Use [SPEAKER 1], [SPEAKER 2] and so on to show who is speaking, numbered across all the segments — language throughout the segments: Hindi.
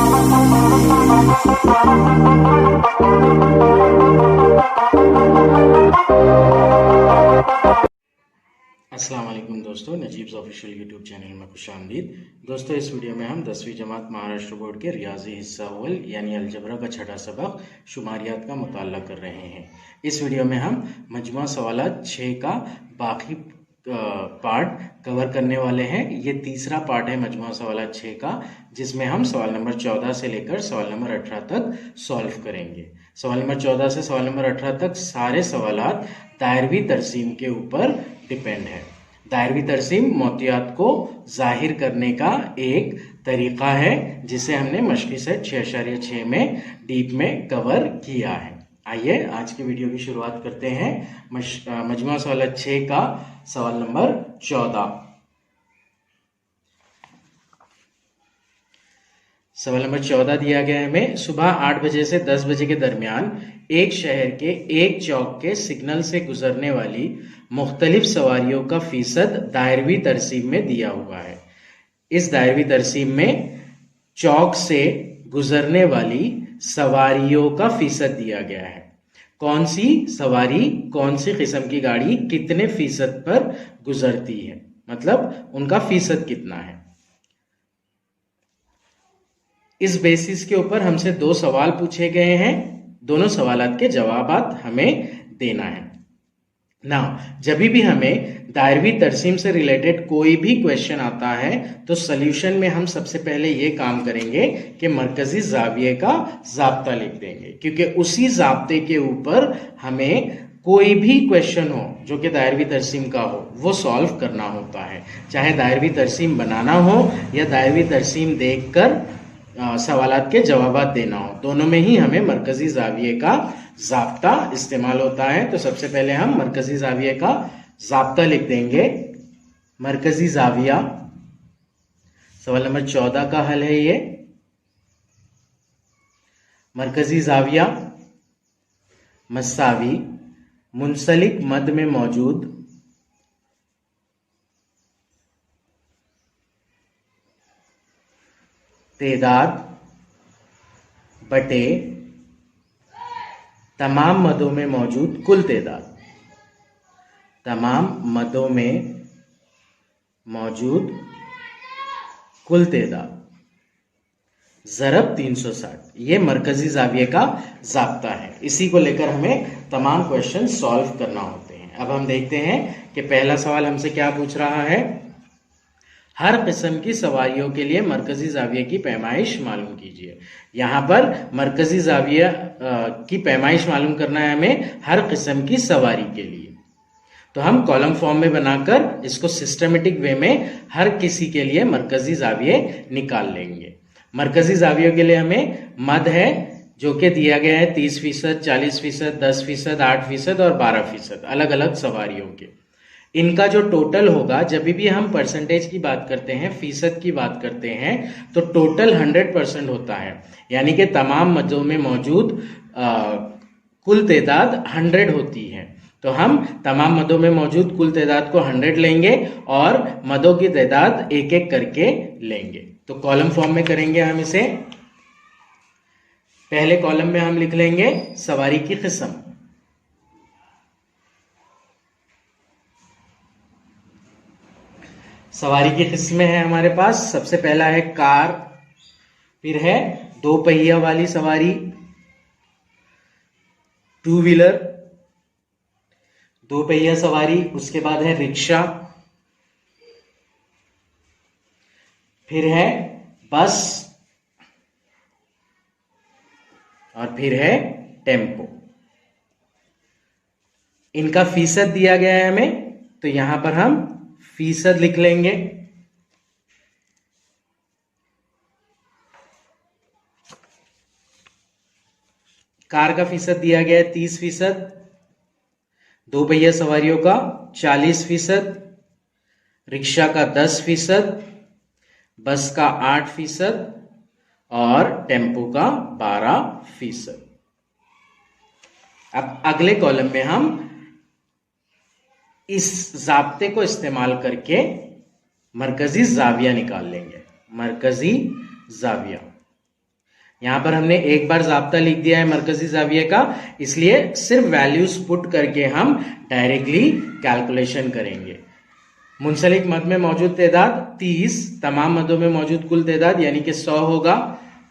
[SPEAKER 1] अस्सलाम वालेकुम दोस्तों, नजीब्स ऑफिशियल यूट्यूब चैनल में खुशामदीद। दोस्तों, इस वीडियो में हम 10वीं जमात महाराष्ट्र बोर्ड के रियाजी हिस्सा अव्वल यानी अलजबरा का छठा सबक शुमारियात का मुताला कर रहे हैं। इस वीडियो में हम मजमूआ सवालात 6 का बाकी पार्ट कवर करने वाले हैं। ये तीसरा पार्ट है मजमूआ सवालात 6 का, जिसमें हम सवाल नंबर 14 से लेकर सवाल नंबर 18 तक सॉल्व करेंगे। सवाल नंबर 14 से सवाल नंबर 18 तक सारे सवालात दायरवी तरसीम के ऊपर डिपेंड है। दायरवी तरसीम मोतियात को जाहिर करने का एक तरीका है, जिसे हमने मशक़ी सेट 6.6 में डीप में कवर किया है। आइए आज की वीडियो की शुरुआत करते हैं। मजमूआ सवालात 6 का सवाल नंबर 14। सवाल नंबर 14 दिया गया है हमें, सुबह 8 बजे से 10 बजे के दरमियान एक शहर के एक चौक के सिग्नल से गुजरने वाली मुख्तलिफ सवारियों का फीसद दायरवी तरसीम में दिया हुआ है। इस दायरवी तरसीम में चौक से गुजरने वाली सवारियों का फीसद दिया गया है। कौन सी सवारी, कौन सी किस्म की गाड़ी कितने फीसद पर गुजरती है, मतलब उनका फीसद कितना है। इस बेसिस के ऊपर हमसे 2 सवाल पूछे गए हैं। दोनों सवालात के जवाबात हमें देना है ना। जब भी हमें दायरवी तरसीम से रिलेटेड कोई भी क्वेश्चन आता है तो सॉल्यूशन में हम सबसे पहले ये काम करेंगे कि मरकजी जाविये का जाब्ता लिख देंगे, क्योंकि उसी जाब्ते के ऊपर हमें कोई भी क्वेश्चन हो जो कि दायरवी तरसीम का हो वो सॉल्व करना होता है। चाहे दायरवी तरसीम बनाना हो या दायरवी तरसीम देखकर सवालात के जवाबात देना हो, दोनों में ही हमें मरकजी जाविये का जाब्ता इस्तेमाल होता है। तो सबसे पहले हम मरकजी जाविये का जाब्ता लिख देंगे। मरकजी जाविया, सवाल नंबर 14 का हल है ये। मरकजी जाविया मसावी मुंसलिक मद में मौजूद तेदाद बटे तमाम मदों में मौजूद कुल तेदाद। तमाम मदों में मौजूद कुल तेदाद ज़रब 360। ये मरकजी जाविये का जाब्ता है। इसी को लेकर हमें तमाम क्वेश्चन सॉल्व करना होते हैं। अब हम देखते हैं कि पहला सवाल हमसे क्या पूछ रहा है। हर किस्म की सवारियों के लिए मरकजी जाविये की पैमाइश मालूम कीजिए। यहाँ पर मरकजी जाविया की पैमाइश मालूम करना है हमें हर किस्म की सवारी के लिए। तो हम कॉलम फॉर्म में बनाकर इसको सिस्टमेटिक वे में हर किसी के लिए मरकजी जाविये निकाल लेंगे। मरकजी जावियों के लिए हमें मद है जो कि दिया गया है 30%, 40%, 10%, 8% और 12%, अलग अलग सवारियों के। इनका जो टोटल होगा, जब भी हम परसेंटेज की बात करते हैं, फीसद की बात करते हैं, तो टोटल 100% होता है। यानी कि तमाम मदों में मौजूद कुल तेदाद 100 होती है। तो हम तमाम मदों में मौजूद कुल तेदाद को 100 लेंगे और मदों की तेदाद एक एक करके लेंगे। तो कॉलम फॉर्म में करेंगे हम इसे। पहले कॉलम में हम लिख लेंगे सवारी की किस्म। सवारी की किस्में हैं हमारे पास। सबसे पहला है कार, फिर है 2 पहिया वाली सवारी, 2 व्हीलर, 2 पहिया सवारी, उसके बाद है रिक्शा, फिर है बस और फिर है टेम्पो। इनका फीसद दिया गया है हमें, तो यहां पर हम फीसद लिख लेंगे। कार का फीसद दिया गया है 30%, 2 पहिया सवारियों का 40%, रिक्शा का 10%, बस का 8% और टेम्पो का 12%। अब अगले कॉलम में हम इस जाब्ते को इस्तेमाल करके मरकजी जाविया निकाल लेंगे। मरकजी जाविया यहां पर हमने एक बार जाब्ता लिख दिया है मरकजी जाविये का, इसलिए सिर्फ वैल्यूज पुट करके हम डायरेक्टली कैलकुलेशन करेंगे। मुंसलिक मद में मौजूद तादाद 30, तमाम मदों में मौजूद कुल तादाद यानी कि 100 होगा।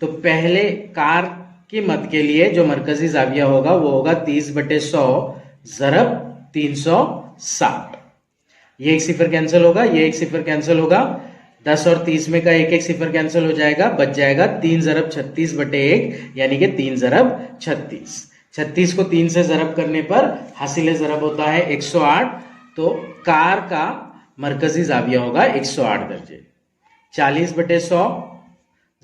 [SPEAKER 1] तो पहले कार के मद के लिए जो मरकजी जाविया होगा वो होगा 30/100 ज़रब 360। ये एक सिफर कैंसिल होगा, ये एक सिफर कैंसिल होगा, 10 और 30 में का एक एक सिफर कैंसिल हो जाएगा, बच जाएगा 3 ज़रब 36/1 यानी कि 3 ज़रब 36। 36 को 3 से ज़रब करने पर हासिल ज़रब होता है 108। तो कार का मरकजी जाविया होगा 108 दर्जे। 40/100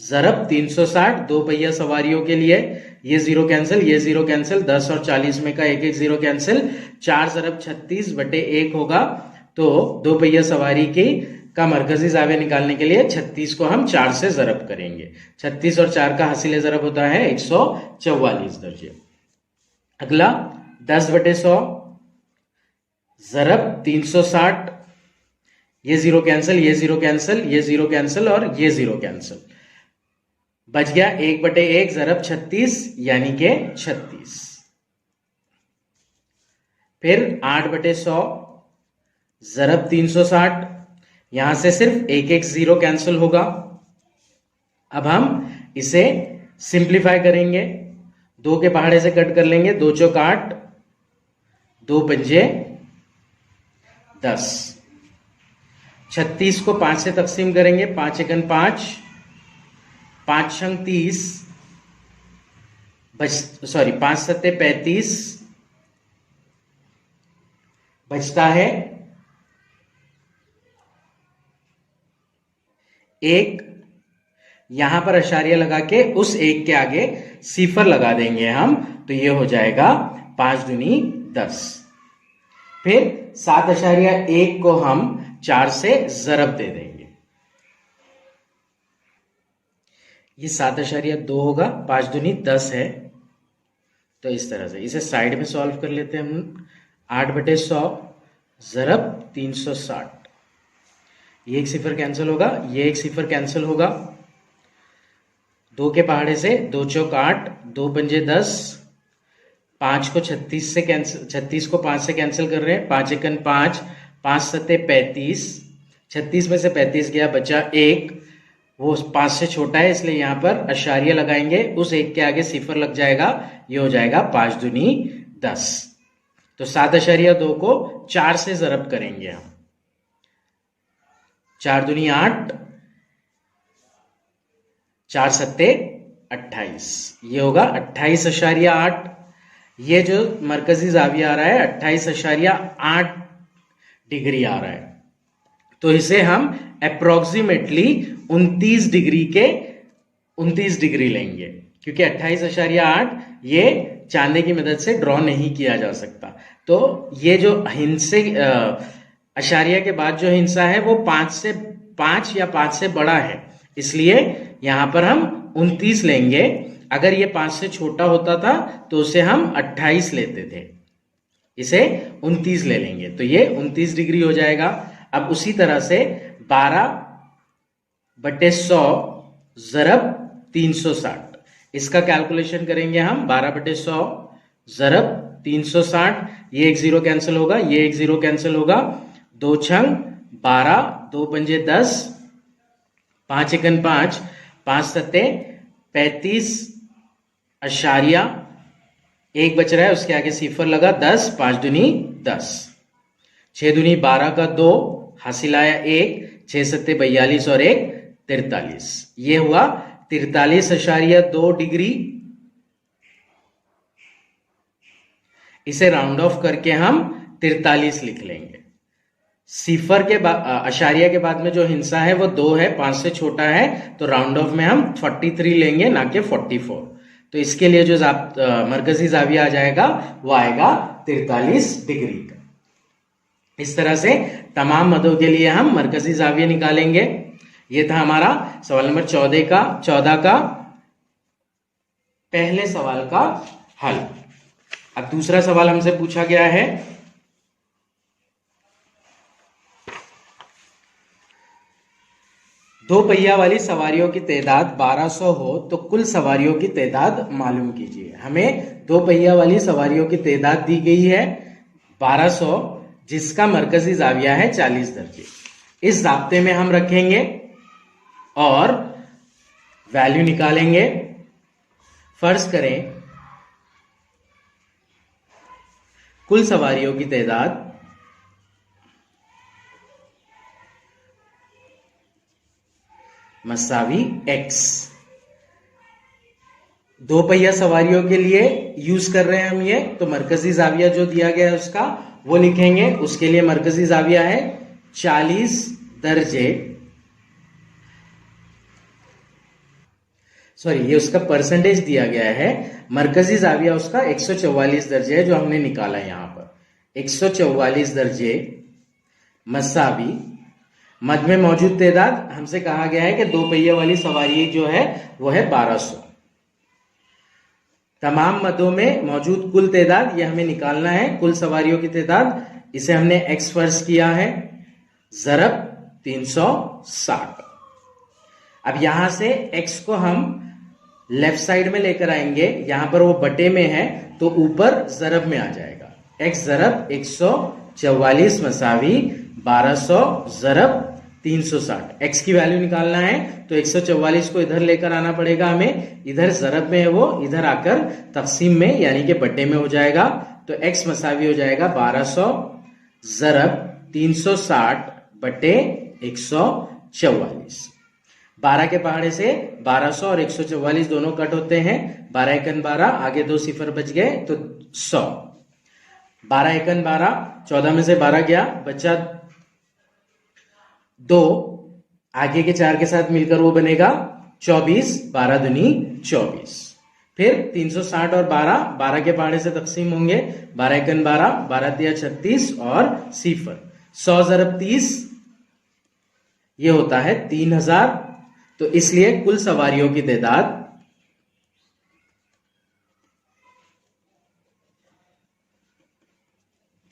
[SPEAKER 1] ज़रब 360, दो पहिया सवारियों के लिए ये जीरो कैंसिल, ये जीरो कैंसिल, 10 और 40 में का एक एक जीरो कैंसिल, 4 ज़रब 36/1 होगा। तो दो पहिया सवारी की का मरकजी जाविया निकालने के लिए 36 को हम 4 से ज़रब करेंगे। 36 और 4 का हासिल ज़रब होता है 144 दर्जे। अगला 10/100 ज़रब 360, ये जीरो कैंसिल, ये जीरो कैंसिल, ये जीरो कैंसिल और ये जीरो कैंसिल, बच गया 1/1 ज़रब 36 यानी के 36। फिर 8/100 ज़रब 360, यहां से सिर्फ एक एक जीरो कैंसिल होगा। अब हम इसे सिंप्लीफाई करेंगे, 2 के पहाड़े से कट कर लेंगे, 2 चौक 8, 2 पंजे 10। 36 को 5 से तकसीम करेंगे, 5 एकन 5, 5 छंग 30, 5 सत्ते 35, बचता है 1। यहां पर अशारिया लगा के उस 1 के आगे सिफर लगा देंगे हम, तो ये हो जाएगा 5 दूनी 10। फिर 7.1 को हम 4 से ज़रब दे देंगे, ये 7.2 होगा, 5 दूनी 10 है। तो इस तरह से इसे साइड में सॉल्व कर लेते हैं हम। 8/100 ज़रब 360, ये एक सिफर कैंसिल होगा, ये एक सिफर कैंसिल होगा, 2 के पहाड़े से 2 चौक 8, 2 पंजे 10, 5 को 36 से कैंसिल, 36 को 5 से कैंसिल कर रहे हैं, 5 एकन 5, 5 सत्ते 35, 36 में से 35 गया, बचा 1, वो 5 से छोटा है इसलिए यहां पर अशारिया लगाएंगे, उस 1 के आगे सिफर लग जाएगा, ये हो जाएगा 5 दूनी 10। तो 7.2 को 4 से ज़रब करेंगे हम, 4 दूनी 8, 4 सत्ते 28, ये होगा 28.8। ये जो मरकजी जाविया आ रहा है 28.8 डिग्री आ रहा है। तो इसे हम अप्रोक्सीमेटली 29 डिग्री के 29 डिग्री लेंगे, क्योंकि 28.8 ये चांदे की मदद से ड्रॉ नहीं किया जा सकता। तो ये जो हिंसे अशारिया के बाद जो हिंसा है वो 5 या 5 से बड़ा है, इसलिए यहां पर हम 29 लेंगे। अगर ये 5 से छोटा होता था तो उसे हम 28 लेते थे, इसे 29 ले लेंगे, तो ये 29 डिग्री हो जाएगा। अब उसी तरह से 12/100 ज़रब 360, इसका कैलकुलेशन करेंगे हम। 12/100 ज़रब 360, ये एक जीरो कैंसिल होगा, ये एक जीरो कैंसिल होगा, 2 छंग 12, 2 पंजे 10, 5 एकन 5, 5 सत्ते 35 अशारिया, 1 बच रहा है, उसके आगे सिफर लगा, 10, 5 दूनी 10, 6 दूनी 12 का 2, हासिल आया 1, 6 सत्ते 42 और 1 43, ये हुआ 43.2 डिग्री। इसे राउंड ऑफ करके हम 43 लिख लेंगे। सिफर के अशारिया के बाद में जो हिंसा है वो 2 है, 5 से छोटा है, तो राउंड ऑफ में हम 43 लेंगे, ना कि 44। तो इसके लिए जो मरकजी जाविया आ जाएगा वो आएगा 43 डिग्री का। इस तरह से तमाम मदों के लिए हम मरकजी जाविया निकालेंगे। ये था हमारा सवाल नंबर 14 का पहले सवाल का हल। अब दूसरा सवाल हमसे पूछा गया है, दो पहिया वाली सवारियों की तादाद 1200 हो तो कुल सवारियों की तादाद मालूम कीजिए। हमें दो पहिया वाली सवारियों की तादाद दी गई है 1200, जिसका मरकजी जाविया है 40 दर्जे। इस जाब्ते में हम रखेंगे और वैल्यू निकालेंगे। फर्ज करें कुल सवारियों की तादाद मसावी x। दो पहिया सवारियों के लिए यूज कर रहे हैं हम ये, तो मरकजी जाविया जो दिया गया है उसका वो लिखेंगे। उसके लिए मरकजी जाविया है 40 दर्जे, सॉरी ये उसका परसेंटेज दिया गया है। मरकजी जाविया उसका 144 दर्जे है जो हमने निकाला है यहां पर। 144 दर्जे मसावी मद में मौजूद तादाद हमसे कहा गया है कि दो पहिया वाली सवारी जो है वो है 1200। तमाम मदों में मौजूद कुल तादाद ये हमें निकालना है, कुल सवारियों की तादाद। इसे हमने x फर्ज किया है, ज़रब 360। अब यहां से x को हम लेफ्ट साइड में लेकर आएंगे, यहां पर वो बटे में है तो ऊपर ज़रब में आ जाएगा। x ज़रब 144 मसावी 1200 ज़रब 360। x की वैल्यू निकालना है तो 144 को इधर लेकर आना पड़ेगा हमें, इधर ज़रब में है वो, इधर आकर तकसीम में यानी कि बटे में हो जाएगा। तो x मसावी हो जाएगा 1200 ज़रब 360 बटे 144। 12 के पहाड़े से 1200 और 144 दोनों कट होते हैं। 12 एकन 12, आगे 2 सिफर बच गए तो 100। 12 एकन 12, 14 में से 12 गया, बचा 2, आगे के 4 के साथ मिलकर वो बनेगा 24, 12 दूनी 24। फिर 360 और 12, 12 के पहाड़े से तकसीम होंगे। 12 एकन 12, 12 तिया 36 और सिफर 100 ज़रब 30 ये होता है 3000। तो इसलिए कुल सवारियों की तादाद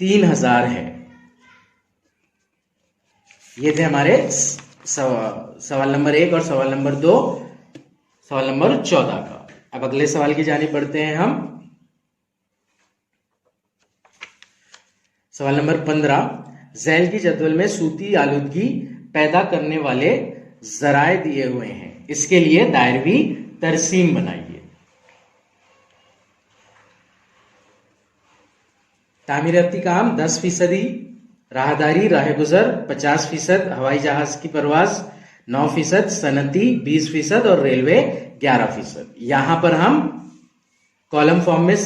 [SPEAKER 1] 3000 है। ये थे हमारे सवाल नंबर 1 और सवाल नंबर 2, सवाल नंबर 14 का। अब अगले सवाल की जानिब बढ़ते हैं हम। सवाल नंबर 15, झैल की जदवल में सूती आलूदगी पैदा करने वाले जराए दिए हुए हैं, इसके लिए दायरवी तरसीम बनाइए। तामीराती काम 10%, राहदारी राह गुजर 50%, हवाई जहाज की परवाज 9%, सनती 20% और रेलवे 11%। यहां पर हम कॉलम फॉर्म में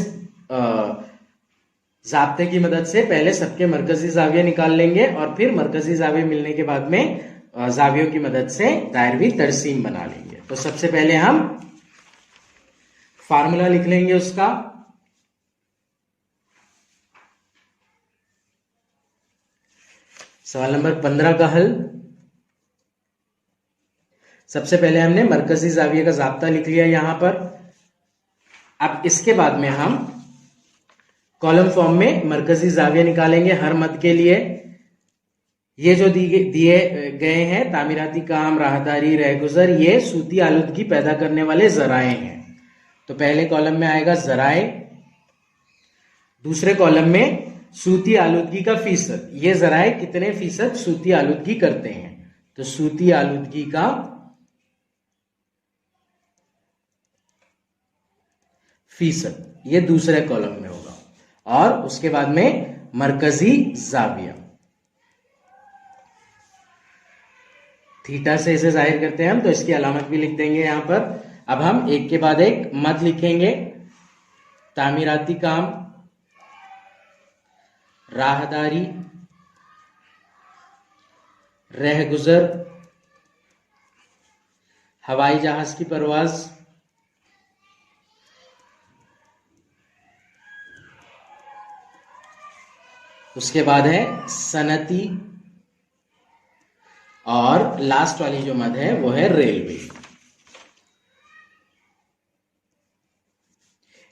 [SPEAKER 1] ज़ाब्ते की मदद से पहले सबके मरकजी जाविया निकाल लेंगे और फिर मरकजी जाविया मिलने के बाद में जावियों की मदद से दायरवी तरसीम बना लेंगे। तो सबसे पहले हम फार्मूला लिख लेंगे उसका। सवाल नंबर 15 का हल। सबसे पहले हमने मरकजी जाविया का ज़ाब्ता लिख लिया यहां पर। अब इसके बाद में हम कॉलम फॉर्म में मरकजी जाविया निकालेंगे हर मद के लिए। ये जो दिए गए हैं तामीराती काम, राहदारी, रहगुजर, ये सूती आलूदगी पैदा करने वाले जराए हैं। तो पहले कॉलम में आएगा जराए, दूसरे कॉलम में सूती आलूदगी का फीसद। ये जराए कितने फीसद सूती आलूदगी करते हैं, तो सूती आलूदगी का फीसद ये दूसरे कॉलम में होगा। और उसके बाद में मरकजी जाविया, थीटा से इसे जाहिर करते हैं हम, तो इसकी अलामत भी लिख देंगे यहां पर। अब हम एक के बाद एक मद लिखेंगे। तामीराती काम, राहदारी, रहगुजर, हवाई जहाज की परवाज, उसके बाद है सनती, और लास्ट वाली जो मद है वो है रेलवे।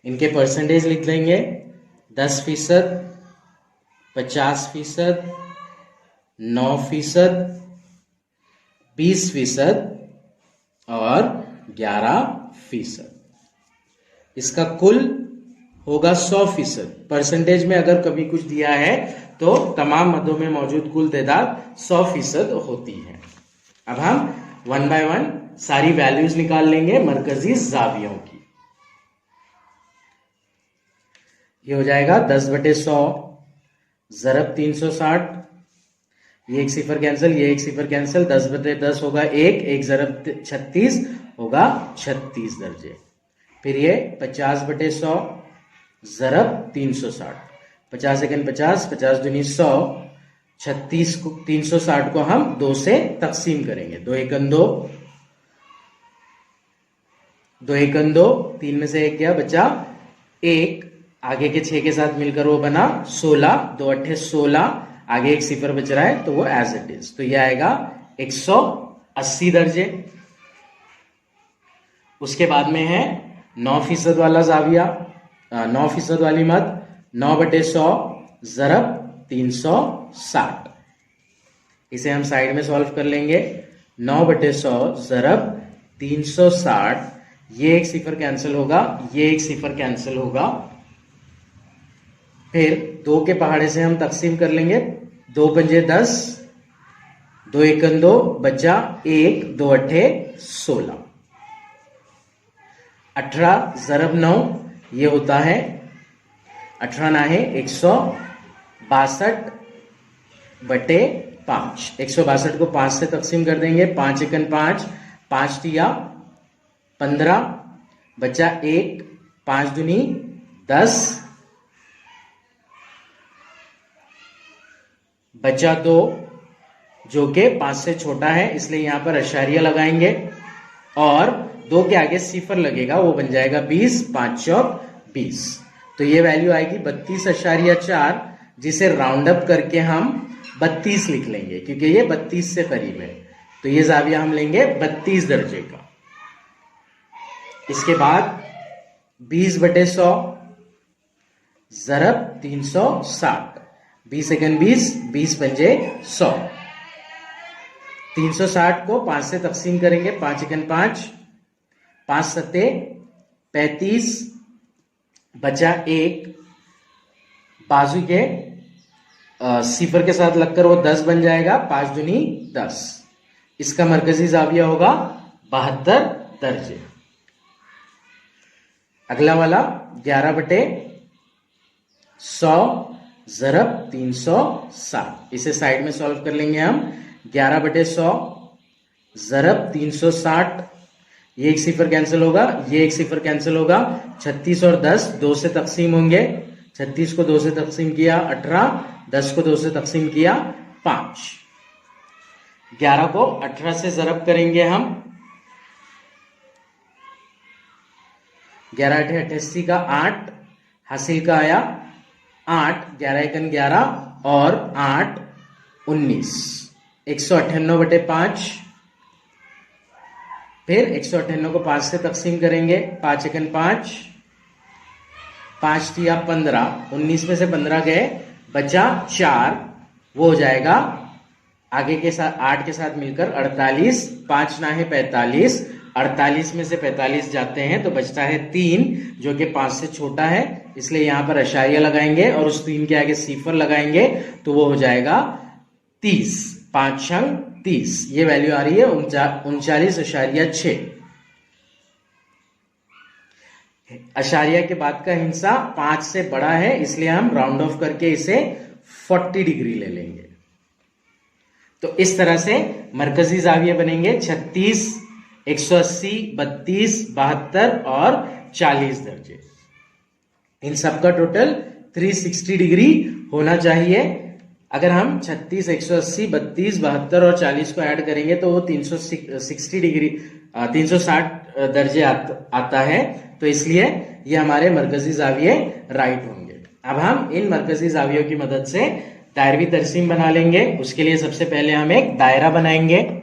[SPEAKER 1] इनके परसेंटेज लिख देंगे। 10%, 50%, 9%, 20% और 11%। इसका कुल होगा 100%। परसेंटेज में अगर कभी कुछ दिया है तो तमाम मदों में मौजूद कुल तादाद 100% होती है। अब हम 1 बाय 1 सारी वैल्यूज निकाल लेंगे मरकजी जावियों की। ये हो जाएगा 10/100 ज़रब 360, ये एक सिफर कैंसिल, ये एक सिफर कैंसिल, 10/10 होगा 1 ज़रब 36 होगा 36 दर्जे। फिर ये 50/100 ज़रब 360, 50 सेकंड 50, 50 दूनी 100, 36 को 360 को हम 2 से तकसीम करेंगे। 2 एकम 2, 2 एकम 2, 3 में से 1 गया, बचा 1, आगे के 6 के साथ मिलकर वो बना 16, 2 अट्ठे 16, आगे एक सिफर बच रहा है तो वो एज इट इज, तो ये आएगा 180 दर्जे। उसके बाद में है 9% वाला जाविया, 9% वाली मद, 9/100 ज़रब 360। इसे हम साइड में सॉल्व कर लेंगे। 9/100 ज़रब 360, ये एक सिफर कैंसिल होगा, ये एक सिफर कैंसिल होगा। फिर 2 के पहाड़े से हम तकसीम कर लेंगे। 2 पंजे 10, 2 एकम 2, बचा 1, 2 अट्ठे 16, 18 ज़रब 9, ये होता है 18 ना है 162/5। 162 को 5 से तकसीम कर देंगे। 5 एकम 5, 5 तिया 15, बचा 1, 5 दूनी 10, बचा 2 जो कि 5 से छोटा है, इसलिए यहां पर अशारिया लगाएंगे और 2 के आगे सिफर लगेगा, वो बन जाएगा 20, 5 चौक 20। तो ये वैल्यू आएगी 32.4, जिसे राउंड अप करके हम 32 लिख लेंगे क्योंकि ये 32 से करीब है। तो ये जाविया हम लेंगे 32 दर्जे का। इसके बाद 20/100 ज़रब 360, 20 सेकंड 20, 20 पंजे 100, 360 को 5 से तकसीम करेंगे। 5 एकम 5, 5 सत्ते 35, बचा 1, बाजू के सिफर के साथ लगकर वो 10 बन जाएगा, 5 दूनी 10। इसका मरकजी जाविया होगा 72 दर्जे। अगला वाला 11/100 ज़रब 360, इसे साइड में सॉल्व कर लेंगे हम। 11/100 ज़रब 360, ये एक सिफर कैंसिल होगा, ये एक सिफर कैंसिल होगा। 36 और 10 2 से तकसीम होंगे। 36 को 2 से तकसीम किया 18, 10 को 2 से तकसीम किया 5। 11 को 18 से ज़रब करेंगे हम। 11 अठे 88 का 8 हासिल का आया 8, 11 एकम 11 और 8 19, 198/5। फिर 198 को 5 से तकसीम करेंगे। 5 एकम 5, 5 तिया 15, 19 में से 15 गए, बचा 4, वो हो जाएगा आगे के साथ 8 के साथ मिलकर 48, 5 ना है 45, 48 में से 45 जाते हैं तो बचता है 3 जो कि 5 से छोटा है, इसलिए यहां पर अशारिया लगाएंगे और उस 3 के आगे सिफर लगाएंगे तो वो हो जाएगा 30, 5 छंग 30। ये वैल्यू आ रही है 39.6। अशारिया के बाद का हिस्सा 5 से बड़ा है, इसलिए हम राउंड ऑफ करके इसे 40 डिग्री ले लेंगे। तो इस तरह से मरकजी जाविये बनेंगे 36, 180, 32, 72 और 40 दर्जे। इन सबका टोटल 360 डिग्री होना चाहिए। अगर हम 36, 180, 32, 72 और 40 को ऐड करेंगे तो वो 360 डिग्री 360 दर्जे आता है। तो इसलिए ये हमारे मरकजी जाविये राइट होंगे। अब हम इन मरकजी जावियों की मदद से दायरवी तरसीम बना लेंगे। उसके लिए सबसे पहले हम एक दायरा बनाएंगे।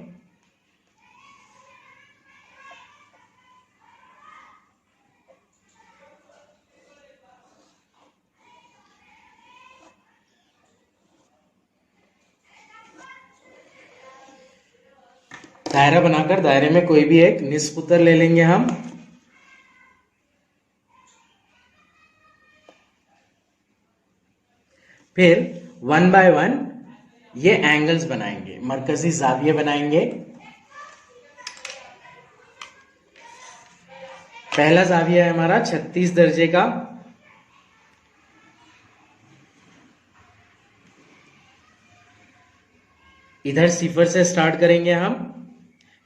[SPEAKER 1] दायरा बनाकर दायरे में कोई भी एक निस्फ उत्तर ले लेंगे हम। फिर 1 बाय 1 ये एंगल्स बनाएंगे, मरकजी जाविये बनाएंगे। पहला जाविया है हमारा 36 दर्जे का, इधर सिफर से स्टार्ट करेंगे हम।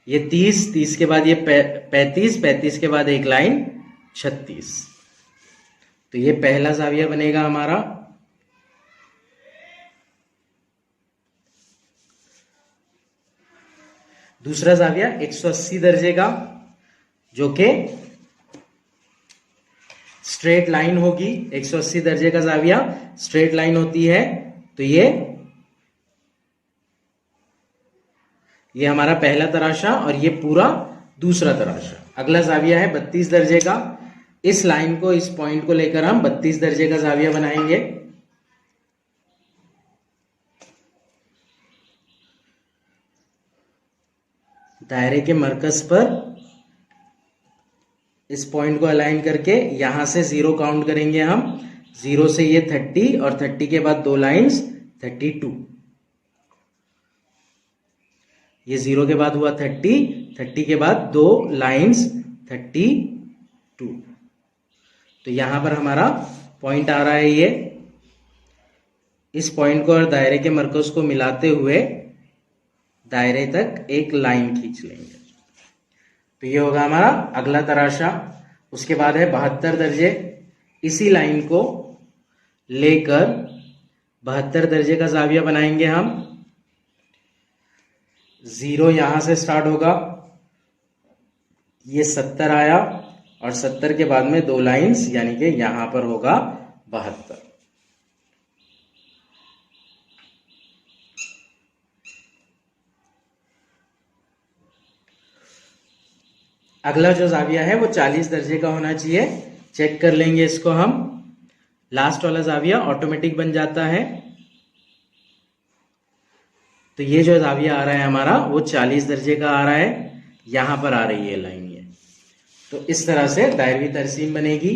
[SPEAKER 1] ये 30 के बाद ये 35 के बाद एक लाइन 36, तो ये पहला जाविया बनेगा हमारा। दूसरा जाविया 180 दर्जे का, जो कि स्ट्रेट लाइन होगी। 180 दर्जे का जाविया स्ट्रेट लाइन होती है, तो ये हमारा पहला तराशा और ये पूरा दूसरा तराशा। अगला जाविया है 32 दर्जे का। इस लाइन को, इस पॉइंट को लेकर हम 32 दर्जे का जाविया बनाएंगे। दायरे के मरकज पर इस पॉइंट को अलाइन करके यहां से 0 काउंट करेंगे हम। 0 से ये 30 और 30 के बाद 2 लाइंस 32। ये 0 के बाद हुआ 30 के बाद 2 लाइंस 32। तो यहां पर हमारा पॉइंट आ रहा है ये। इस पॉइंट को और दायरे के मरकज को मिलाते हुए दायरे तक एक लाइन खींच लेंगे, तो ये होगा हमारा अगला तराशा। उसके बाद है 72 दर्जे। इसी लाइन को लेकर 72 दर्जे का जाविया बनाएंगे हम। 0 यहां से स्टार्ट होगा, ये 70 आया और 70 के बाद में 2 लाइंस, यानी कि यहां पर होगा 72। अगला जो जाविया है वो 40 दर्जे का होना चाहिए। चेक कर लेंगे इसको हम। लास्ट वाला जाविया ऑटोमेटिक बन जाता है। तो ये जो जाविया आ रहा है हमारा वो 40 दर्जे का आ रहा है। यहां पर आ रही है लाइन ये। तो इस तरह से दायरवी तरसीम बनेगी।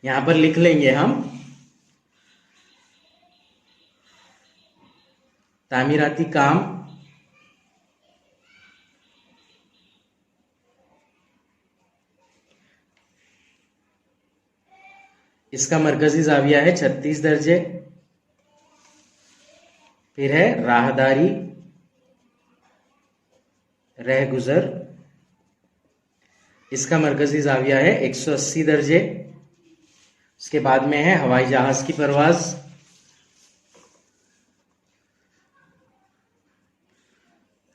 [SPEAKER 1] यहां पर लिख लेंगे हम तामीराती काम इसका मरकजी जाविया है 36 दर्जे। फिर है राहदारी, रहगुजर, इसका मरकजी जाविया है 180 दर्जे। उसके बाद में है हवाई जहाज की परवाज,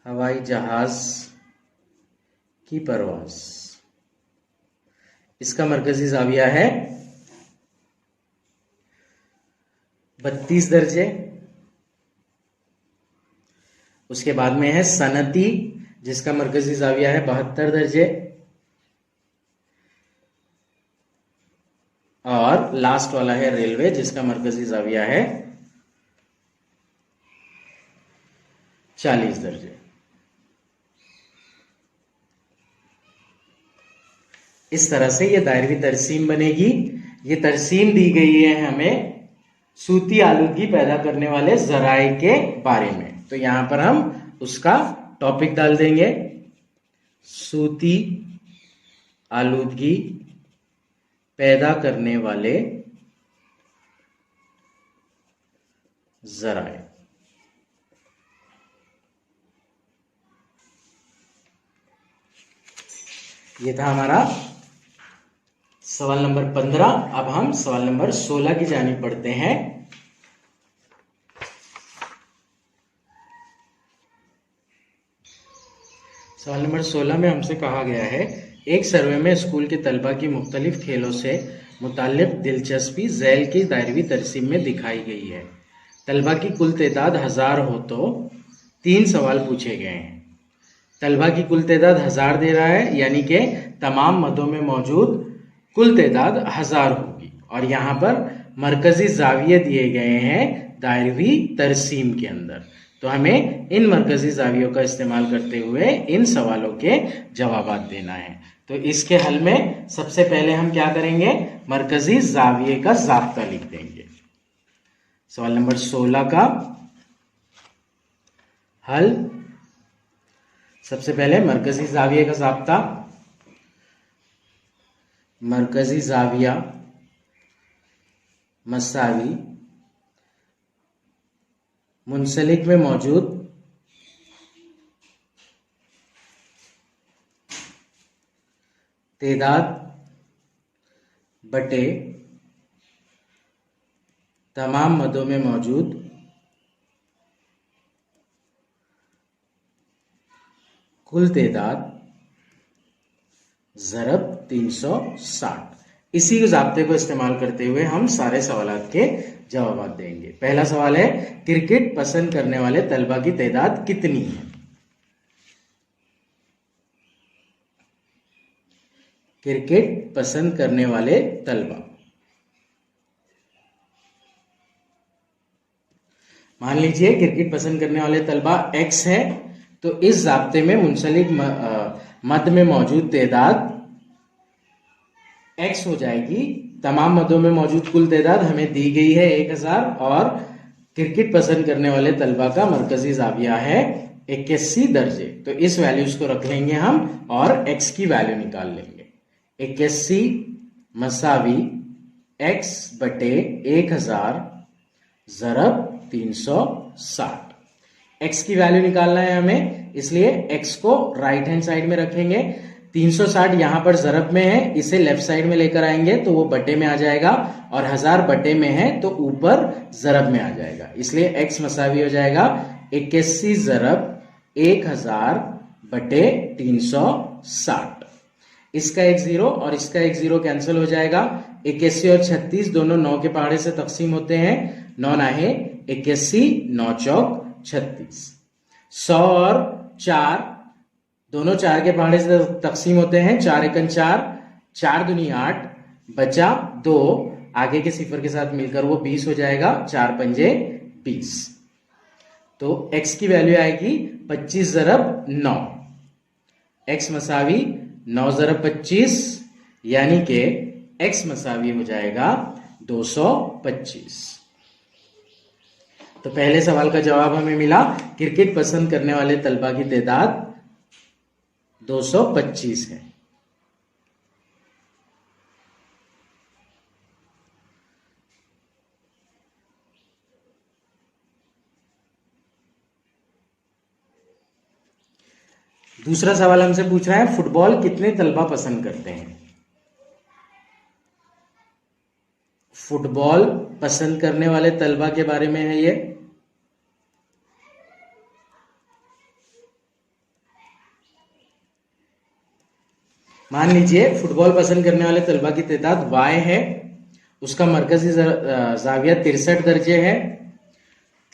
[SPEAKER 1] हवाई जहाज की परवाज, इसका मरकजी जाविया है 32 दर्जे। उसके बाद में है सनती, जिसका मरकजी जाविया है 72 दर्जे। और लास्ट वाला है रेलवे, जिसका मरकजी जाविया है 40 दर्जे। इस तरह से ये दायरवी तरसीम बनेगी। ये तरसीम दी गई है हमें सूती आलूदगी पैदा करने वाले जराए के बारे में। तो यहां पर हम उसका टॉपिक डाल देंगे, सूती आलूदगी पैदा करने वाले जराए। ये था हमारा सवाल नंबर 15। अब हम सवाल नंबर 16 की जानिब पढ़ते हैं। सवाल नंबर 16 में हमसे कहा गया है, एक सर्वे में स्कूल के तलबा की मुख्तलिफ खेलों से मुताल्लिक दिलचस्पी झैल की दायरवी तरसीम में दिखाई गई है। तलबा की कुल तादाद 1000 हो तो 3 सवाल पूछे गए हैं। तलबा की कुल तादाद 1000 दे रहा है, यानी कि तमाम मदों में मौजूद कुल तादाद 1000 होगी। और यहाँ पर मरकजी जाविये दिए गए हैं दायरवी तरसीम के अंदर। तो हमें इन मरकजी जावियों का इस्तेमाल करते हुए इन सवालों के जवाब देना है। तो इसके हल में सबसे पहले हम क्या करेंगे, मरकजी जाविये का ज़ाब्ता लिख देंगे। सवाल नंबर 16 का हल, सबसे पहले मरकजी जाविये का ज़ाब्ता। मरकजी जाविया मसावी मुंसलिक में मौजूद तेदाद बटे तमाम मदों में मौजूद कुल तेदाद ज़रब 360। इसी ज़ाब्ते को इस्तेमाल करते हुए हम सारे सवालात के जवाब देंगे। पहला सवाल है, क्रिकेट पसंद करने वाले तलबा की तादाद कितनी है? क्रिकेट पसंद करने वाले तलबा, मान लीजिए क्रिकेट पसंद करने वाले तलबा x है, तो इस ज़ाब्ते में मुंसलिक मद में मौजूद तादाद x हो जाएगी। तमाम मदों में मौजूद कुल तादाद हमें दी गई है 1000 और क्रिकेट पसंद करने वाले तलबा का मरकजी जाविया है 81 दर्जे। तो इस वैल्यूज को रख लेंगे हम और x की वैल्यू निकाल लेंगे। 81 मसावी x बटे 1000 ज़रब 360। x की वैल्यू निकालना है हमें, इसलिए x को राइट हैंड साइड में रखेंगे। 360 यहां पर ज़रब में है, इसे लेफ्ट साइड में लेकर आएंगे तो वो बटे में आ जाएगा, और 1000 बटे में है तो ऊपर ज़रब में आ जाएगा। इसलिए x मसावी हो जाएगा 81 ज़रब 1000 बटे 360। इसका एक 0 और इसका एक 0 कैंसिल हो जाएगा। 81 और 36 दोनों 9 के पहाड़े से तकसीम होते हैं। 9 नाहे 81, 9 चौक 36। 100 और 4 दोनों 4 के पहाड़े से तकसीम होते हैं। 4 एकन 4, 4 दूनी 8, बचा 2, आगे के सिफर के साथ मिलकर वो 20 हो जाएगा। 4 पंजे 20। तो x की वैल्यू आएगी 25 ज़रब 9। x मसावी 9 ज़रब 25, यानी कि x मसावी हो जाएगा 225। तो पहले सवाल का जवाब हमें मिला, क्रिकेट पसंद करने वाले तलबा की तादाद 225 है। दूसरा सवाल हमसे पूछ रहा है, फुटबॉल कितने तलबा पसंद करते हैं? फुटबॉल पसंद करने वाले तलबा के बारे में है ये। मान लीजिए फुटबॉल पसंद करने वाले तलबा की तादाद y है, उसका मरकजी जाविया 63 दर्जे है,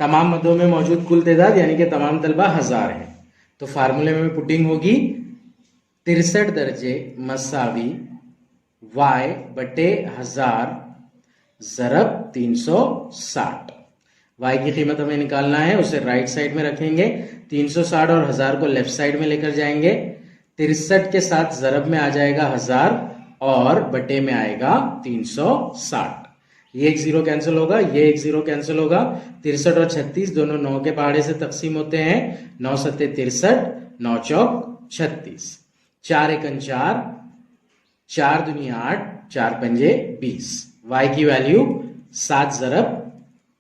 [SPEAKER 1] तमाम मदों में मौजूद कुल तादाद यानी कि तमाम तलबा 1000 है। तो फार्मूले में पुटिंग होगी 63 दर्जे मसावी y बटे 1000 ज़रब 360। y की कीमत हमें निकालना है, उसे राइट साइड में रखेंगे। 360 और 1000 को लेफ्ट साइड में लेकर जाएंगे। 63 के साथ ज़रब में आ जाएगा 1000 और बटे में आएगा 360। ये एक 0 कैंसिल होगा, ये एक 0 कैंसिल होगा। 63 और 36 दोनों 9 के पहाड़े से तकसीम होते हैं। 9 सत्ते 63, 9 चौक 36। 4 एकन 4, 4 दूनी 8, 4 पंजे 20। y की वैल्यू 7 ज़रब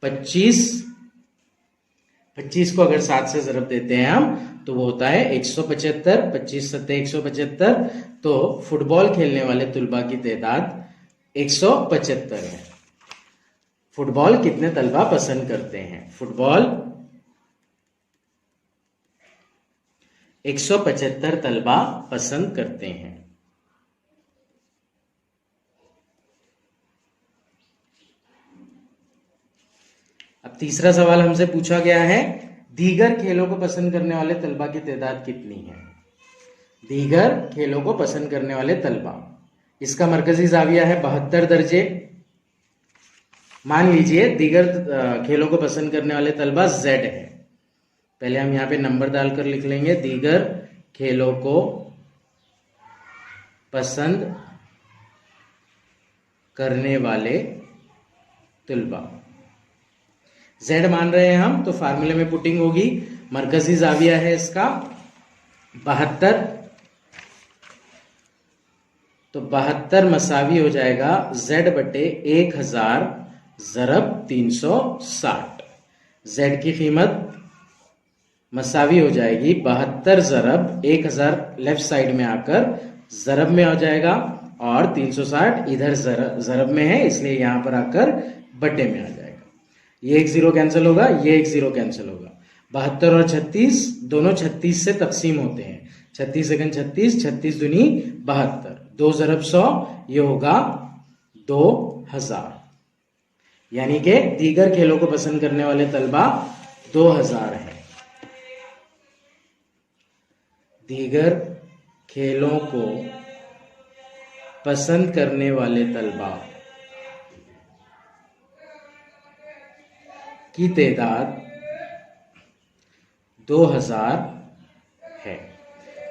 [SPEAKER 1] 25। 25 को अगर 7 से ज़रब देते हैं हम तो वो होता है 175। 25 सत्ते 175, तो फुटबॉल खेलने वाले तुलबा की तादाद 175 है। फुटबॉल कितने तलबा पसंद करते हैं? फुटबॉल 175 तलबा पसंद करते हैं। अब तीसरा सवाल हमसे पूछा गया है, दीगर खेलों को पसंद करने वाले तलबा की तादाद कितनी है? दीगर खेलों को पसंद करने वाले तलबा, इसका मरकजी जाविया है 72 दर्जे। मान लीजिए दीगर खेलों को पसंद करने वाले तलबा Z है, पहले हम यहाँ पे नंबर डालकर लिख लेंगे, दीगर खेलों को पसंद करने वाले तलबा। Z मान रहे हैं हम, तो फार्मूले में पुटिंग होगी, मरकजी जाविया है इसका 72, तो 72 मसावी हो जाएगा Z बटे 1000 ज़रब 360। Z की कीमत मसावी हो जाएगी 72 ज़रब 1000, लेफ्ट साइड में आकर ज़रब में हो जाएगा, और 360 इधर ज़रब में है, इसलिए यहां पर आकर बटे में आ जाएगा। ये एक जीरो कैंसिल होगा, ये एक जीरो कैंसिल होगा। 72 और 36 दोनों 36 से तकसीम होते हैं, 36 सेकंड 36, 36 दूनी 72, 2 ज़रब 100, ये होगा 2000। यानी कि दीगर खेलों को पसंद करने वाले तलबा 2000 है। दीगर खेलों को पसंद करने वाले तलबा की तादाद 2000 है।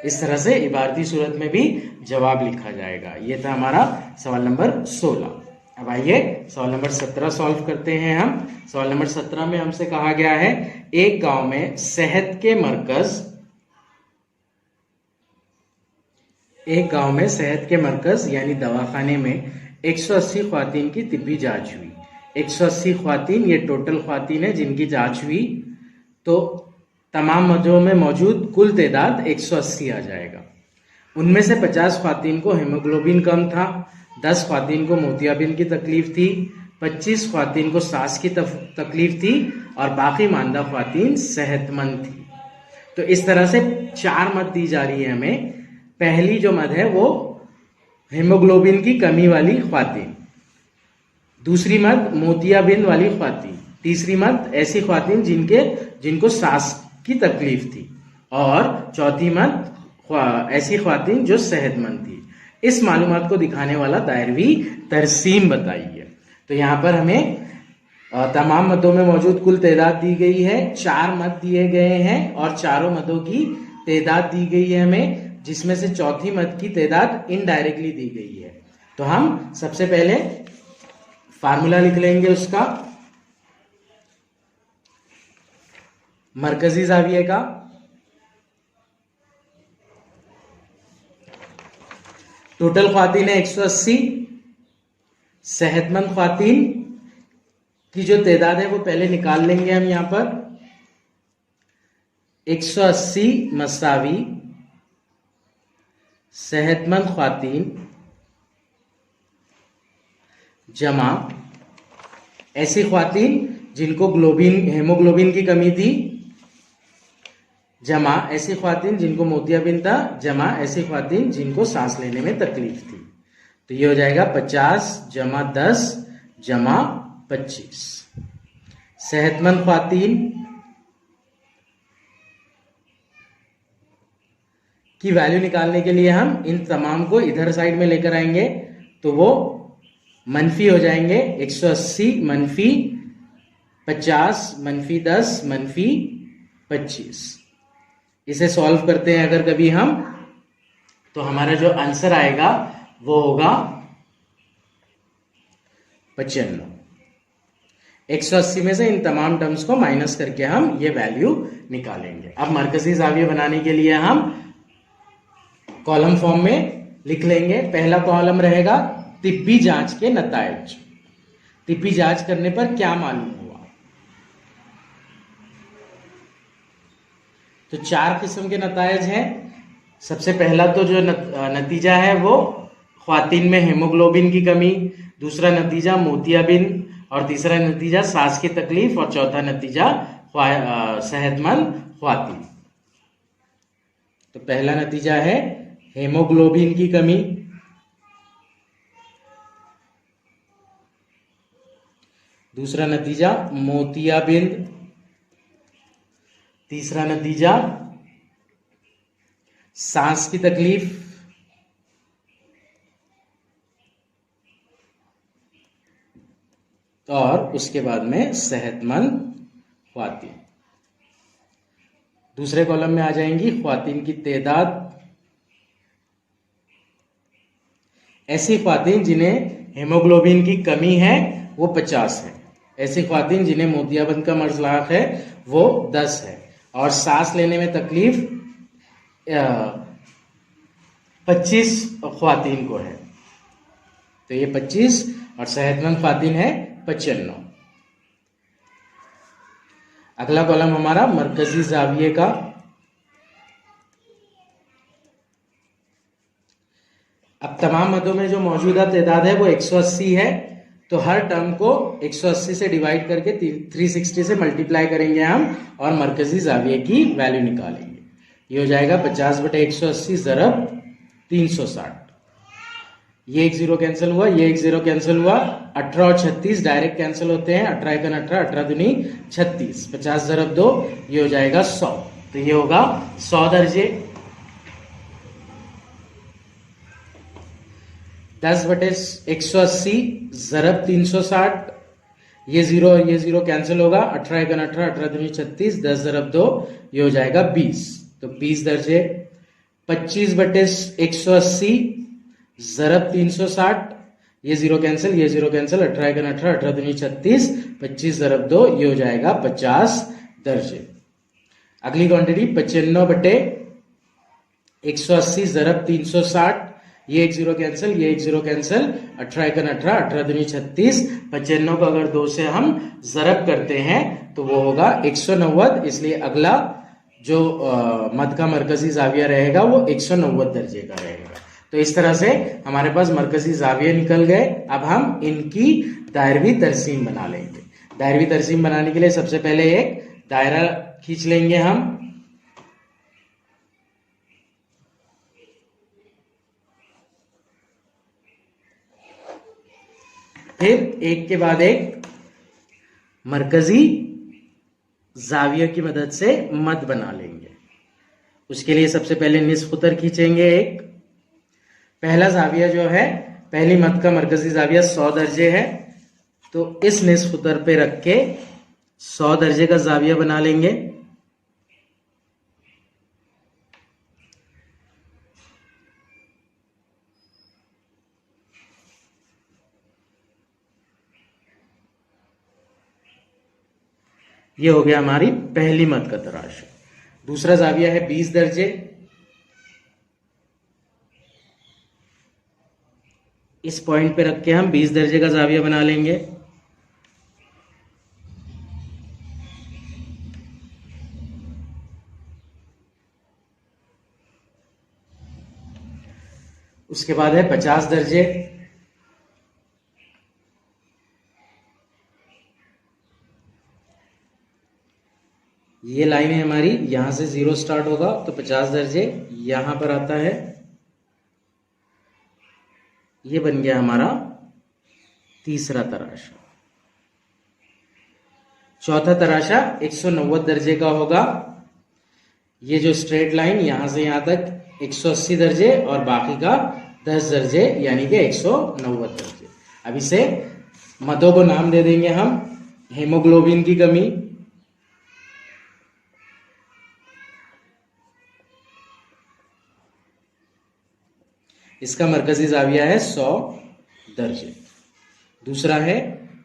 [SPEAKER 1] इस तरह से इबारती सूरत में भी जवाब लिखा जाएगा। यह था हमारा सवाल नंबर 16। अब आइए सवाल नंबर 17 सॉल्व करते हैं हम। सवाल नंबर 17 में हमसे कहा गया है, एक गांव में सेहत के मरकज यानी दवाखाने में 180 ख्वातीन की तिब्बी जांच हुई। 180 ख्वातीन, ये टोटल ख्वातीन है जिनकी जांच हुई, तो तमाम मदों में मौजूद कुल तादाद 180 आ जाएगा। उनमें से 50 ख्वातीन को हीमोग्लोबिन कम था, 10 ख्वातीन को मोतियाबिंद की तकलीफ थी, 25 ख्वातीन को सांस की तकलीफ थी, और बाकी मानदा ख्वातीन सेहतमंद थी। तो इस तरह से 4 मद दी जा रही है हमें। पहली जो मद है वो हीमोग्लोबिन की कमी वाली ख्वातीन, दूसरी मद मोतियाबिंद वाली ख्वातीन, तीसरी मद ऐसी ख्वातीन जिनको सांस की तकलीफ थी, और चौथी मद ऐसी ख्वातीन जो सेहतमंद थी। इस मालूमात को दिखाने वाला दायरवी तरसीम बताइए। तो यहां पर हमें तमाम मदों में मौजूद कुल तादाद दी गई है, 4 मद दिए गए हैं और चारों मदों की तादाद दी गई है हमें, जिसमें से चौथी मद की तादाद इनडायरेक्टली दी गई है। तो हम सबसे पहले फार्मूला लिख लेंगे उसका, मरकजी जाविये का। टोटल ख्वातीन है 180, सेहतमंद ख्वातीन की जो तादाद है वो पहले निकाल लेंगे हम यहां पर। 180 मसावी सेहतमंद ख्वातीन जमा ऐसी ख्वातीन जिनको हीमोग्लोबिन की कमी थी, जमा ऐसी ख्वातीन जिनको मोतियाबिंद था, जमा ऐसी ख्वातीन जिनको सांस लेने में तकलीफ थी। तो ये हो जाएगा 50 जमा 10 जमा 25। सेहतमंद ख्वातीन की वैल्यू निकालने के लिए हम इन तमाम को इधर साइड में लेकर आएंगे, तो वो मनफी हो जाएंगे। 180 मनफी 50 मनफी 10 मनफी 25। इसे सॉल्व करते हैं अगर कभी हम, तो हमारा जो आंसर आएगा वो होगा 95। 180 में से इन तमाम टर्म्स को माइनस करके हम ये वैल्यू निकालेंगे। अब मरकजी जाविया बनाने के लिए हम कॉलम फॉर्म में लिख लेंगे। पहला कॉलम रहेगा तिब्बी जांच के नतायज। तिब्बी जांच करने पर क्या मालूम हुआ। तो 4 किस्म के नतायज हैं। सबसे पहला तो जो नतीजा है वो ख्वातीन में हीमोग्लोबिन की कमी, दूसरा नतीजा मोतियाबिंद, और तीसरा नतीजा सांस की तकलीफ, और चौथा नतीजा सेहतमंद ख्वातीन। तो पहला नतीजा है हीमोग्लोबिन की कमी, दूसरा नतीजा मोतियाबिंद, तीसरा नतीजा सांस की तकलीफ, और उसके बाद में सेहतमंद ख्वातीन। दूसरे कॉलम में आ जाएंगी ख्वातीन की तादाद, ऐसी ख्वातीन जिन्हें हेमोग्लोबिन की कमी है वो 50 है, ऐसी ख्वातीन जिन्हें मोतियाबिंद का मर्ज लाक है वो 10 है, और सांस लेने में तकलीफ 25 ख्वातीन को है, तो ये 25 और सेहतमंद ख्वातीन है 95। अगला कॉलम हमारा मरकजी जाविये का। अब तमाम मदों में जो मौजूदा तादाद है वो 180 है, तो हर टर्म को 180 से डिवाइड करके 360 से मल्टीप्लाई करेंगे हम और मरकजी जाविये की वैल्यू निकालेंगे। ये हो जाएगा 50/180 ज़रब 360। ये एक जीरो कैंसिल हुआ, ये एक जीरो कैंसिल हुआ, 18 और 36 डायरेक्ट कैंसिल होते हैं, 18 एकन 18, 18 दूनी 36, 50 ज़रब 2, ये हो जाएगा 100, तो ये होगा 100 दर्जे। 10/180 ज़रब 360, ये जीरो कैंसिल होगा, 18 एकन 18, 18 दूनी 36, 10 ज़रब 2, ये हो जाएगा 20, तो 20 दर्जे। 25/180 ज़रब 360, ये जीरो कैंसिल, 18 एकन 18, 18 दूनी 36, 25 ज़रब 2, ये हो जाएगा 50 दर्जे। अगली क्वांटिटी 95/180 ज़रब 360, ये एक जीरो कैंसिल, 18 एकन 18, 18 दूनी 36, 95 को अगर 2 से हम ज़रब करते हैं तो वो होगा 190, इसलिए अगला जो मद का मरकजी जाविया रहेगा वो 190 दर्जे का रहेगा। तो इस तरह से हमारे पास मरकजी जाविये निकल गए। अब हम इनकी दायरवी तरसीम बना लेंगे। दायरवी तरसीम बनाने के लिए सबसे पहले एक दायरा खींच लेंगे हम, फिर एक के बाद एक मरकजी जाविया की मदद से मद बना लेंगे। उसके लिए सबसे पहले निस्फ उतर खींचेंगे एक। पहला जाविया जो है, पहली मद का मरकजी जाविया 100 दर्जे है, तो इस निस्फ उतर पे रख के 100 दर्जे का जाविया बना लेंगे। ये हो गया हमारी पहली मद का तराश। दूसरा जाविया है 20 दर्जे, इस पॉइंट पे रख के हम 20 दर्जे का जाविया बना लेंगे। उसके बाद है 50 दर्जे, ये लाइन है हमारी, यहां से 0 स्टार्ट होगा तो 50 दर्जे यहां पर आता है। ये बन गया हमारा तीसरा तराशा। चौथा तराशा 190 दर्जे का होगा। ये जो स्ट्रेट लाइन यहां से यहां तक 180 दर्जे और बाकी का 10 दर्जे यानी कि 190 दर्जे। अब इसे मदों को नाम दे देंगे हम। हेमोग्लोबिन की कमी, इसका मरकजी जाविया है 100 दर्जे। दूसरा है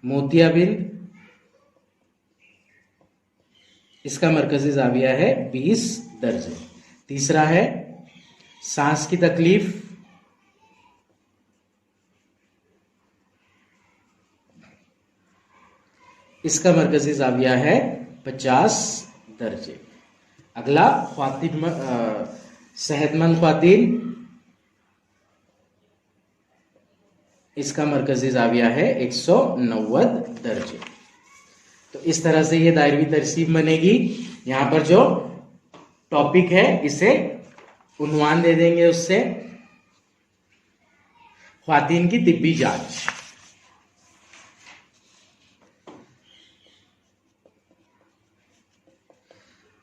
[SPEAKER 1] मोतियाबिंद, इसका मरकजी जाविया है 20 दर्जे। तीसरा है सांस की तकलीफ, इसका मरकजी जाविया है 50 दर्जे। अगला ख्वातीन, सेहतमंद ख्वातीन, इसका मरकजी जाविया है 190 दर्जे। तो इस तरह से ये दायरवी तरसीब बनेगी। यहां पर जो टॉपिक है इसे उन्वान दे देंगे, उससे ख्वातीन की तिब्बी जांच।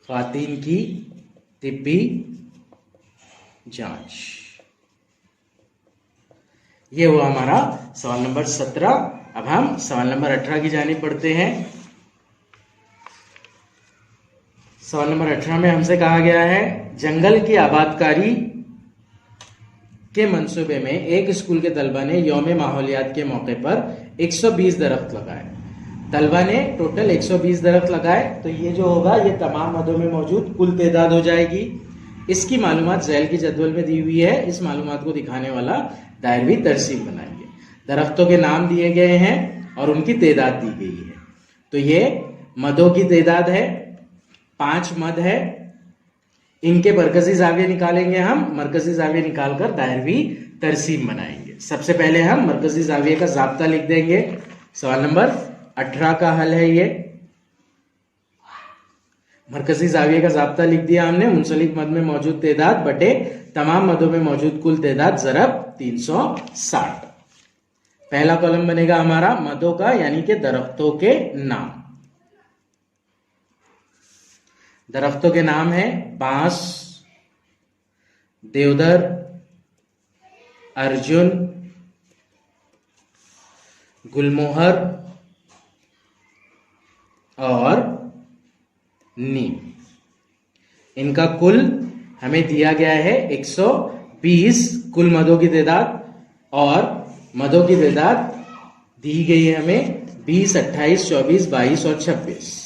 [SPEAKER 1] ख्वातीन की तिब्बी जांच, ये हुआ हमारा सवाल नंबर 17। अब हम सवाल नंबर 18 की जानिब बढ़ते हैं। सवाल नंबर 18 में हमसे कहा गया है जंगल की आबादकारी के मंसूबे में एक स्कूल के तलबा ने यौम माहौलियात के मौके पर 120 दरख्त लगाए। तलबा ने टोटल 120 दरख्त लगाए, तो ये जो होगा ये तमाम मदों में मौजूद कुल तादाद हो जाएगी। इसकी मालूमात झैल की जदवल में दी हुई है। इस मालूमात को दिखाने वाला दायरवी तरसीम बनाइए। दरख्तों के नाम दिए गए हैं और उनकी तादाद दी गई है। तो ये मदों की तादाद है, 5 मद है। इनके मरकजी जाविये निकालेंगे हम। मरकजी जाविये निकालकर दायरवी तरसीम बनाएंगे। सबसे पहले हम मरकजी जाविये का जाब्ता लिख देंगे। सवाल नंबर 18 का हल है ये। मरकजी जाविये का जाब्ता लिख दिया हमने। मुंसलिक मद में मौजूद तादाद बटे तमाम मदों में मौजूद कुल तादाद ज़रब 360। पहला कॉलम बनेगा हमारा मदों का, यानी कि दरख्तों के नाम। दरख्तों के नाम है बांस, देवदार, अर्जुन, गुलमोहर और नीम। इनका कुल हमें दिया गया है 120 कुल मदों की तादाद, और मदों की तादाद दी गई है हमें 20, 28, 24, 22 और 26।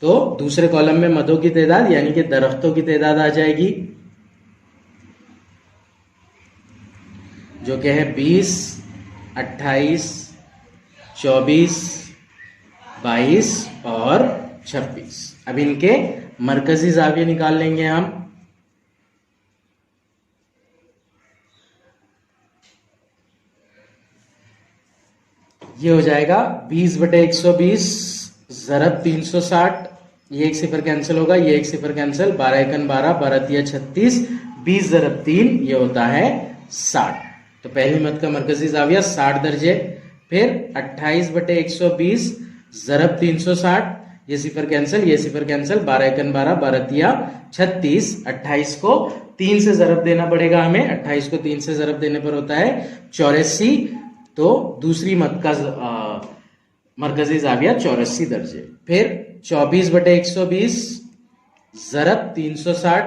[SPEAKER 1] तो दूसरे कॉलम में मदों की तादाद यानी कि दरख्तों की तादाद आ जाएगी, जो कि है 20, 28, 24, 22 और 26। अब इनके मरकजी जाविये निकाल लेंगे हम। ये हो जाएगा 20 बटे 120 ज़रब 360। ये एक सिफर कैंसिल होगा, ये एक सिफर कैंसिल। 12 एकन 12, 12 तिया 36, 20 ज़रब 3 ये होता है 60। तो पहली मद का मरकजी जाविया 60 दर्जे। फिर 28 बटे 120 ज़रब 360, ये सिफर कैंसिल, ये सिफर कैंसिल। 12 एकन 12, 12 तिया 36। 28 को 3 से ज़रब देना पड़ेगा हमें। 28 को 3 से ज़रब देने पर होता है 84। तो दूसरी मद का मरकजी जाविया 84 दर्जे। फिर 24 बटे 120 ज़रब 360,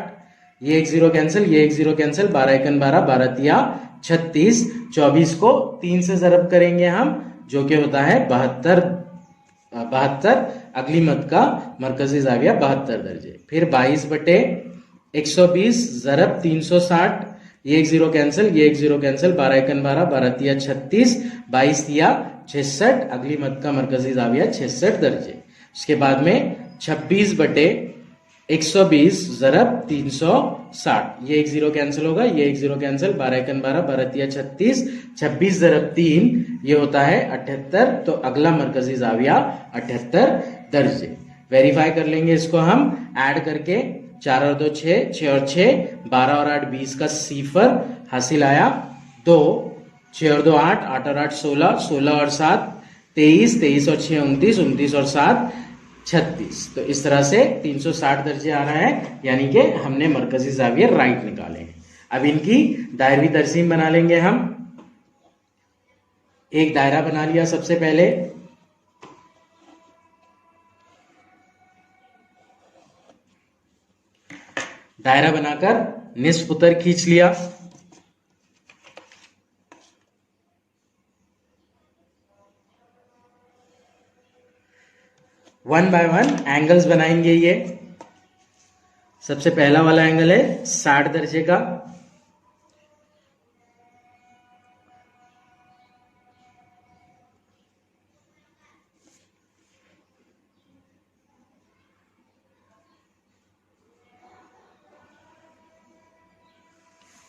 [SPEAKER 1] ये एक जीरो कैंसिल, ये एक जीरो कैंसिल। 12 एकन 12, 12 तिया 36। 24 को 3 से ज़रब करेंगे हम, जो कि होता है 72। अगली मद का मरकजी जाविया 72 दर्जे। फिर 22 बटे 120 ज़रब 360, ये एक जीरो कैंसिल, ये एक जीरो कैंसिल। 12 एकन 12, 12 तिया 36, 22 तिया 66। अगली मद का मरकजी जाविया 66 दर्जे। उसके बाद में 26 बटे 120 ज़रब 360, ये एक जीरो कैंसिल होगा, ये एक जीरो कैंसिल। 12 एकन 12, 12 तिया 36, 26 ज़रब 3 ये होता है 78। तो अगला मरकजी जाविया 78 दर्जे। वेरीफाई कर लेंगे इसको हम ऐड करके। 4 और 2 6, 6 और 6 12 और 8 20 का सिफर हासिल आया 2। 6 और 2 8, 8 और 8 16, 16 और 7 23, 23 और 6 29, 29 और 7 36। तो इस तरह से 360 दर्जे आ रहा है, यानी कि हमने मरकजी जाविये राइट निकाले हैं। अब इनकी दायरवी तरसीम बना लेंगे हम। एक दायरा बना लिया सबसे पहले। दायरा बनाकर निस्फ उत्तर खींच लिया। वन बाय वन एंगल्स बनाएंगे। ये सबसे पहला वाला एंगल है 60 दर्जे का।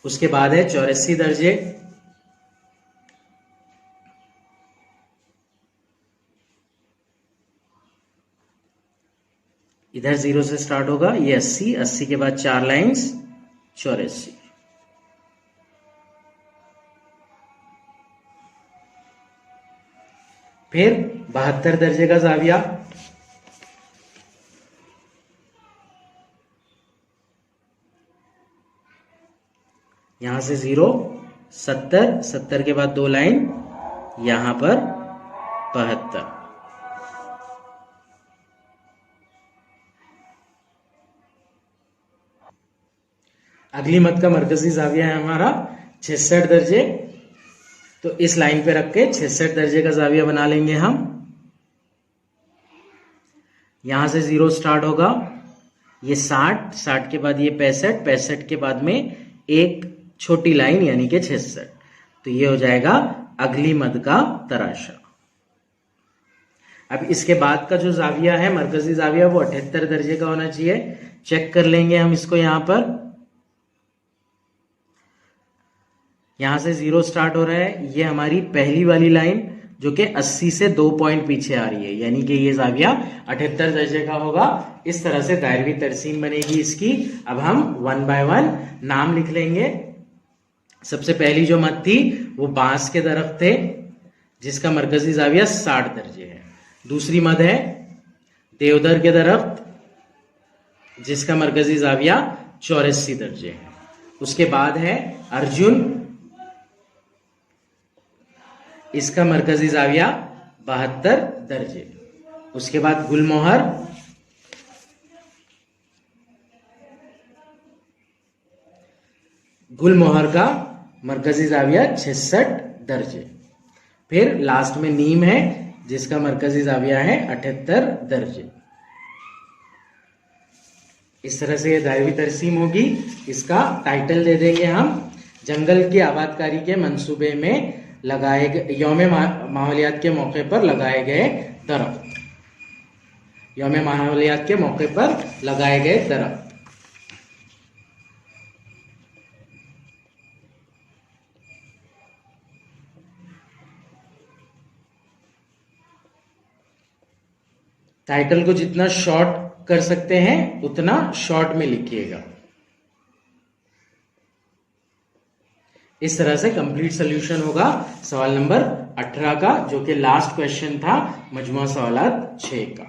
[SPEAKER 1] उसके बाद है 84 दर्जे। इधर 0 से स्टार्ट होगा, ये 80, 80 के बाद 4 लाइंस 84। फिर 72 दर्जे का जाविया। यहां से 0, 70, 70 के बाद 2 लाइन, यहां पर 72। अगली मद का मरकजी जाविया है हमारा 66 दर्जे। तो इस लाइन पे रख के 66 दर्जे का जाविया बना लेंगे हम। यहां से 0 स्टार्ट होगा, ये 60, 60 के बाद ये 65, 65 के बाद में एक छोटी लाइन यानी कि 66। तो ये हो जाएगा अगली मद का तराशा। अब इसके बाद का जो जाविया है मरकजी जाविया वो 78 दर्जे का होना चाहिए। चेक कर लेंगे हम इसको। यहां पर यहां से 0 स्टार्ट हो रहा है, ये हमारी पहली वाली लाइन जो कि 80 से 2 पॉइंट पीछे आ रही है, यानी कि ये जाविया 78 दर्जे का होगा। इस तरह से दायरवी तरसीम बनेगी इसकी। अब हम 1 बाय 1 नाम लिख लेंगे। सबसे पहली जो मद थी वो बांस के दरख्त थे जिसका मरकजी जाविया 60 दर्जे है। दूसरी मद है देवदार के दरख्त जिसका मरकजी जाविया 84 दर्जे है। उसके बाद है अर्जुन, इसका मरकजी जाविया 72 दर्जे। उसके बाद गुलमोहर, गुलमोहर का मरकजी जाविया 66 दर्जे। फिर लास्ट में नीम है जिसका मरकजी जाविया है 78 दर्जे। इस तरह से ये दायरवी तरसीम होगी। इसका टाइटल दे देंगे हम, जंगल की आबादकारी के मंसूबे में लगाए गए यौम माहौलियात के मौके पर लगाए गए दरख्त। यौम माहौलियात के मौके पर लगाए गए दरख्त। टाइटल को जितना शॉर्ट कर सकते हैं उतना शॉर्ट में लिखिएगा। इस तरह से कंप्लीट सॉल्यूशन होगा सवाल नंबर 18 का, जो कि लास्ट क्वेश्चन था मजमूआ सवालात 6 का।